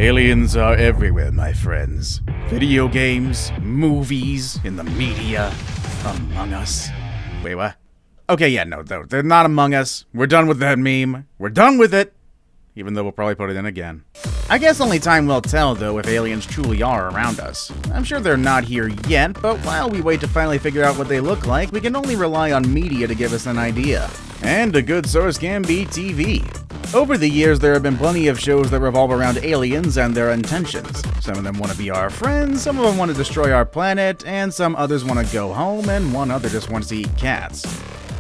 Aliens are everywhere, my friends. Video games, movies, in the media, among us. Wait, what? Okay, yeah, no, they're not among us. We're done with that meme. We're done with it! Even though we'll probably put it in again. I guess only time will tell, though, if aliens truly are around us. I'm sure they're not here yet, but while we wait to finally figure out what they look like, we can only rely on media to give us an idea. And a good source can be TV. Over the years, there have been plenty of shows that revolve around aliens and their intentions. Some of them want to be our friends, some of them want to destroy our planet, and some others want to go home, and one other just wants to eat cats.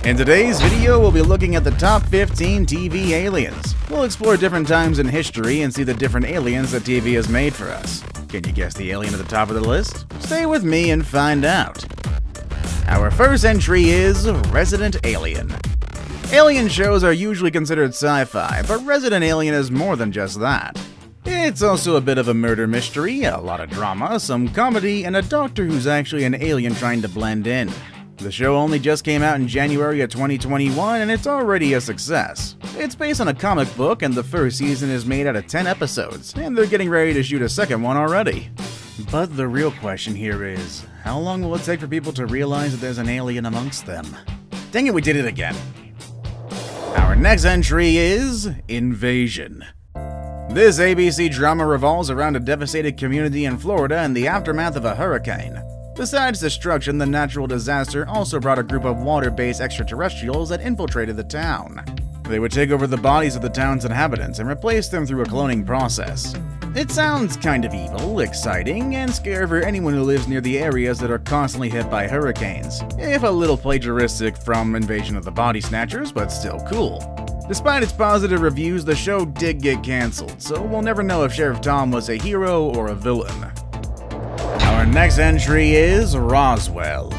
In today's video, we'll be looking at the top 15 TV aliens. We'll explore different times in history and see the different aliens that TV has made for us. Can you guess the alien at the top of the list? Stay with me and find out. Our first entry is Resident Alien. Alien shows are usually considered sci-fi, but Resident Alien is more than just that. It's also a bit of a murder mystery, a lot of drama, some comedy, and a doctor who's actually an alien trying to blend in. The show only just came out in January of 2021, and it's already a success. It's based on a comic book, and the first season is made out of 10 episodes, and they're getting ready to shoot a second one already. But the real question here is, how long will it take for people to realize that there's an alien amongst them? Dang it, we did it again. Our next entry is Invasion. This ABC drama revolves around a devastated community in Florida in the aftermath of a hurricane. Besides destruction, the natural disaster also brought a group of water-based extraterrestrials that infiltrated the town. They would take over the bodies of the town's inhabitants and replace them through a cloning process. It sounds kind of evil, exciting, and scary for anyone who lives near the areas that are constantly hit by hurricanes, if a little plagiaristic from Invasion of the Body Snatchers, but still cool. Despite its positive reviews, the show did get cancelled, so we'll never know if Sheriff Tom was a hero or a villain. Our next entry is Roswell.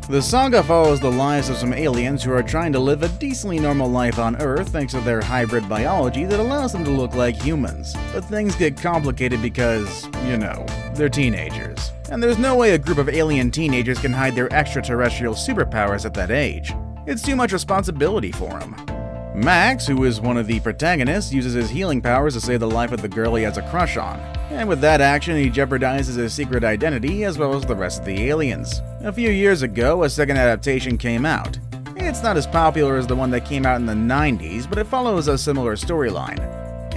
The saga follows the lives of some aliens who are trying to live a decently normal life on Earth thanks to their hybrid biology that allows them to look like humans. But things get complicated because, you know, they're teenagers. And there's no way a group of alien teenagers can hide their extraterrestrial superpowers at that age. It's too much responsibility for them. Max, who is one of the protagonists, uses his healing powers to save the life of the girl he has a crush on. And with that action, he jeopardizes his secret identity as well as the rest of the aliens. A few years ago, a second adaptation came out. It's not as popular as the one that came out in the 90s, but it follows a similar storyline.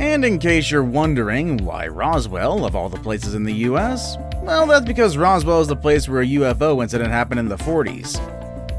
And in case you're wondering why Roswell, of all the places in the US, well, that's because Roswell is the place where a UFO incident happened in the 40s.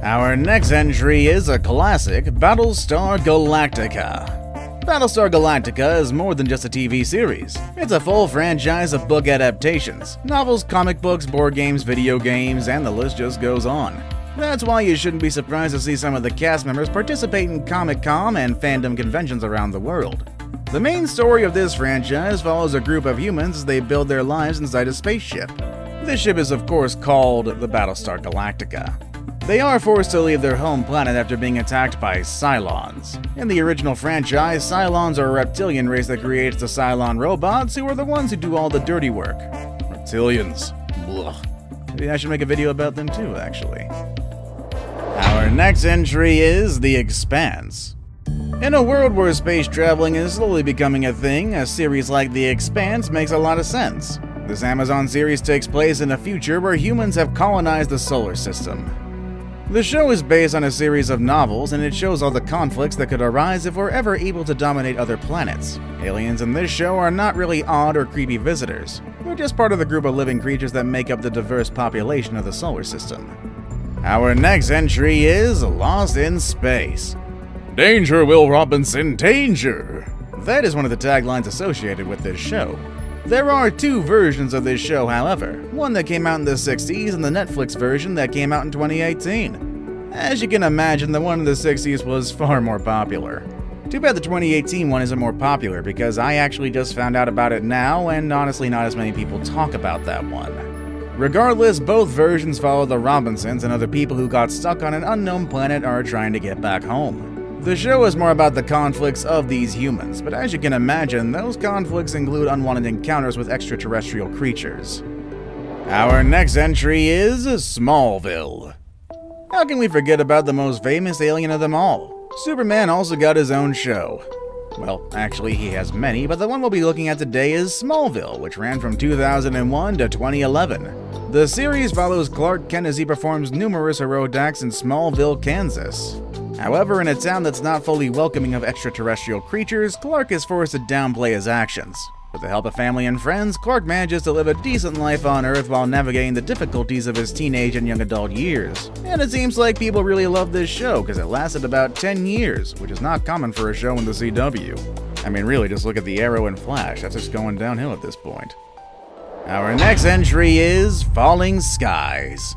Our next entry is a classic, Battlestar Galactica. Battlestar Galactica is more than just a TV series. It's a full franchise of book adaptations, novels, comic books, board games, video games, and the list just goes on. That's why you shouldn't be surprised to see some of the cast members participate in Comic-Con and fandom conventions around the world. The main story of this franchise follows a group of humans as they build their lives inside a spaceship. This ship is of course called the Battlestar Galactica. They are forced to leave their home planet after being attacked by Cylons. In the original franchise, Cylons are a reptilian race that creates the Cylon robots, who are the ones who do all the dirty work. Reptilians. Blech. Maybe I should make a video about them too, actually. Our next entry is The Expanse. In a world where space traveling is slowly becoming a thing, a series like The Expanse makes a lot of sense. This Amazon series takes place in a future where humans have colonized the solar system. The show is based on a series of novels, and it shows all the conflicts that could arise if we're ever able to dominate other planets. Aliens in this show are not really odd or creepy visitors. They're just part of the group of living creatures that make up the diverse population of the solar system. Our next entry is Lost in Space. Danger, Will Robinson, danger! That is one of the taglines associated with this show. There are two versions of this show, however, one that came out in the 60s and the Netflix version that came out in 2018. As you can imagine, the one in the 60s was far more popular. Too bad the 2018 one isn't more popular, because I actually just found out about it now, and honestly not as many people talk about that one. Regardless, both versions follow the Robinsons and other people who got stuck on an unknown planet are trying to get back home. The show is more about the conflicts of these humans, but as you can imagine, those conflicts include unwanted encounters with extraterrestrial creatures. Our next entry is Smallville. How can we forget about the most famous alien of them all? Superman also got his own show. Well, actually, he has many, but the one we'll be looking at today is Smallville, which ran from 2001 to 2011. The series follows Clark Kent as he performs numerous heroic acts in Smallville, Kansas. However, in a town that's not fully welcoming of extraterrestrial creatures, Clark is forced to downplay his actions. With the help of family and friends, Clark manages to live a decent life on Earth while navigating the difficulties of his teenage and young adult years. And it seems like people really love this show because it lasted about 10 years, which is not common for a show in the CW. I mean, really, just look at the Arrow and Flash, that's just going downhill at this point. Our next entry is Falling Skies.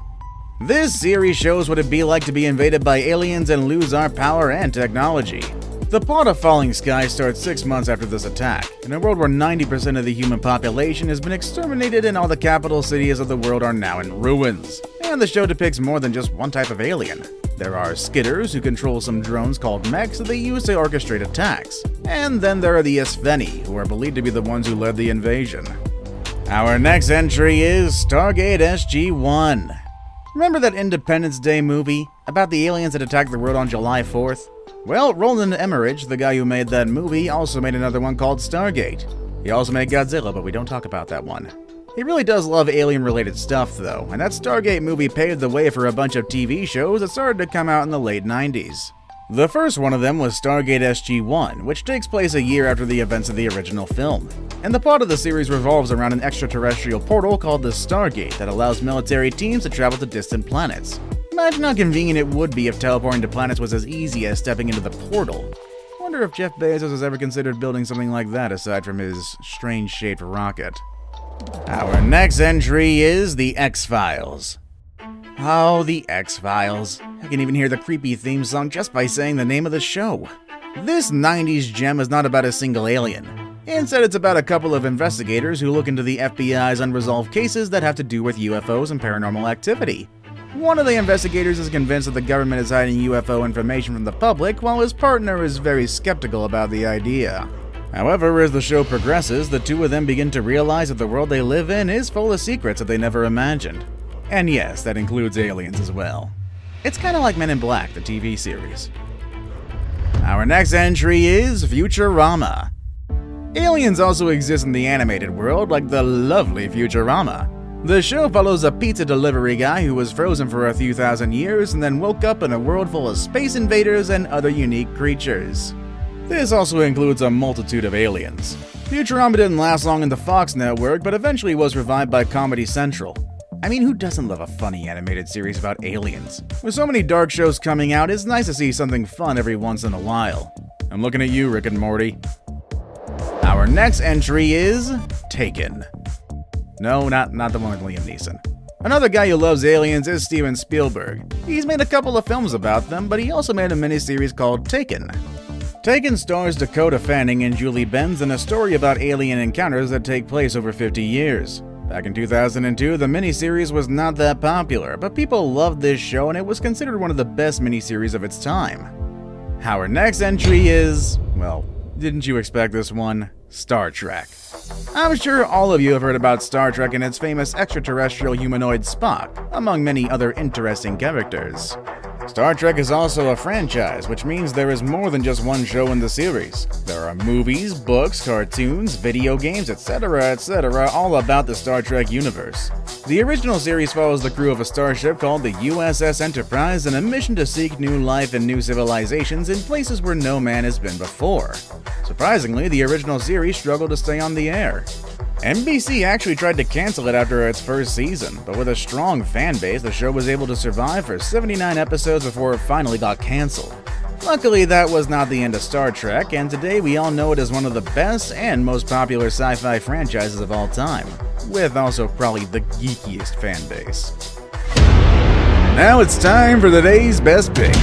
This series shows what it'd be like to be invaded by aliens and lose our power and technology. The plot of Falling Skies starts 6 months after this attack, in a world where 90% of the human population has been exterminated and all the capital cities of the world are now in ruins. And the show depicts more than just one type of alien. There are skitters who control some drones called mechs that they use to orchestrate attacks. And then there are the Espheni, who are believed to be the ones who led the invasion. Our next entry is Stargate SG1. Remember that Independence Day movie about the aliens that attacked the world on July 4th? Well, Roland Emmerich, the guy who made that movie, also made another one called Stargate. He also made Godzilla, but we don't talk about that one. He really does love alien-related stuff, though, and that Stargate movie paved the way for a bunch of TV shows that started to come out in the late 90s. The first one of them was Stargate SG1, which takes place a year after the events of the original film. And the plot of the series revolves around an extraterrestrial portal called the Stargate that allows military teams to travel to distant planets. Imagine how convenient it would be if teleporting to planets was as easy as stepping into the portal. Wonder if Jeff Bezos has ever considered building something like that aside from his strange-shaped rocket. Our next entry is the X-Files. Oh, the X-Files. I can even hear the creepy theme song just by saying the name of the show. This 90s gem is not about a single alien. Instead, it's about a couple of investigators who look into the FBI's unresolved cases that have to do with UFOs and paranormal activity. One of the investigators is convinced that the government is hiding UFO information from the public, while his partner is very skeptical about the idea. However, as the show progresses, the two of them begin to realize that the world they live in is full of secrets that they never imagined. And yes, that includes aliens as well. It's kind of like Men in Black, the TV series. Our next entry is Futurama. Aliens also exist in the animated world, like the lovely Futurama. The show follows a pizza delivery guy who was frozen for a few thousand years and then woke up in a world full of space invaders and other unique creatures. This also includes a multitude of aliens. Futurama didn't last long in the Fox network, but eventually was revived by Comedy Central. I mean, who doesn't love a funny animated series about aliens? With so many dark shows coming out, it's nice to see something fun every once in a while. I'm looking at you, Rick and Morty. Our next entry is Taken. No, not the one with Liam Neeson. Another guy who loves aliens is Steven Spielberg. He's made a couple of films about them, but he also made a miniseries called Taken. Taken stars Dakota Fanning and Julie Benz in a story about alien encounters that take place over 50 years. Back in 2002, the miniseries was not that popular, but people loved this show and it was considered one of the best miniseries of its time. Our next entry is, well, didn't you expect this one? Star Trek. I'm sure all of you have heard about Star Trek and its famous extraterrestrial humanoid Spock, among many other interesting characters. Star Trek is also a franchise, which means there is more than just one show in the series. There are movies, books, cartoons, video games, etc., all about the Star Trek universe. The original series follows the crew of a starship called the USS Enterprise on a mission to seek new life and new civilizations in places where no man has been before. Surprisingly, the original series struggled to stay on the air. NBC actually tried to cancel it after its first season, but with a strong fan base, the show was able to survive for 79 episodes before it finally got canceled. Luckily, that was not the end of Star Trek, and today we all know it as one of the best and most popular sci-fi franchises of all time, with also probably the geekiest fan base. Now it's time for today's best pick.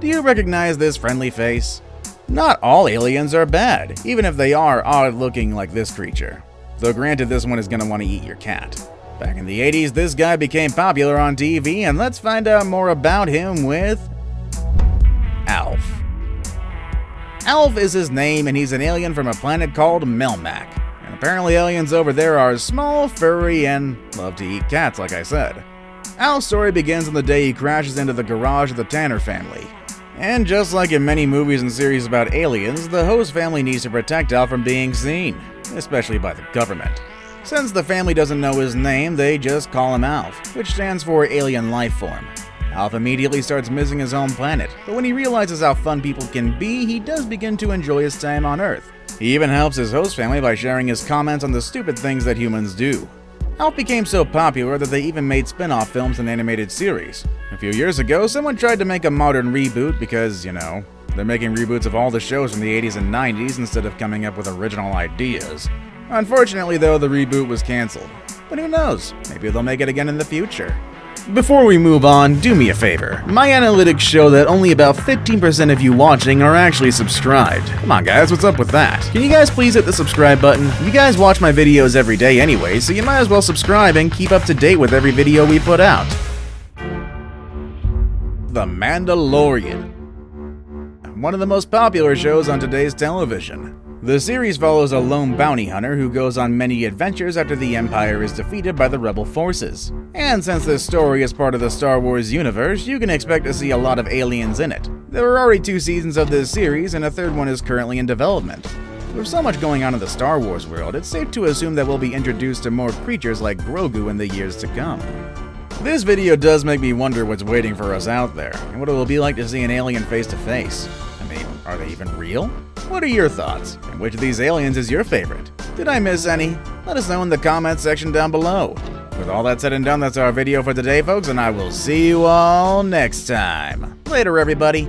Do you recognize this friendly face? Not all aliens are bad, even if they are odd-looking like this creature. Though granted, this one is gonna want to eat your cat. Back in the 80s, this guy became popular on TV, and let's find out more about him with Alf. Alf is his name, and he's an alien from a planet called Melmac. And apparently aliens over there are small, furry, and love to eat cats, like I said. Alf's story begins on the day he crashes into the garage of the Tanner family. And just like in many movies and series about aliens, the host family needs to protect Alf from being seen, especially by the government. Since the family doesn't know his name, they just call him Alf, which stands for Alien Life Form. Alf immediately starts missing his home planet, but when he realizes how fun people can be, he does begin to enjoy his time on Earth. He even helps his host family by sharing his comments on the stupid things that humans do. Alf became so popular that they even made spin-off films and animated series. A few years ago, someone tried to make a modern reboot because, you know, they're making reboots of all the shows from the 80s and 90s instead of coming up with original ideas. Unfortunately, though, the reboot was cancelled. But who knows? Maybe they'll make it again in the future. Before we move on, do me a favor. My analytics show that only about 15% of you watching are actually subscribed. Come on guys, what's up with that? Can you guys please hit the subscribe button? You guys watch my videos every day anyway, so you might as well subscribe and keep up to date with every video we put out. The Mandalorian. One of the most popular shows on today's television. The series follows a lone bounty hunter who goes on many adventures after the Empire is defeated by the rebel forces. And since this story is part of the Star Wars universe, you can expect to see a lot of aliens in it. There are already 2 seasons of this series, and a 3rd one is currently in development. With so much going on in the Star Wars world, it's safe to assume that we'll be introduced to more creatures like Grogu in the years to come. This video does make me wonder what's waiting for us out there, and what it will be like to see an alien face to face. I mean, are they even real? What are your thoughts? And which of these aliens is your favorite? Did I miss any? Let us know in the comments section down below. With all that said and done, that's our video for today, folks, and I will see you all next time. Later, everybody.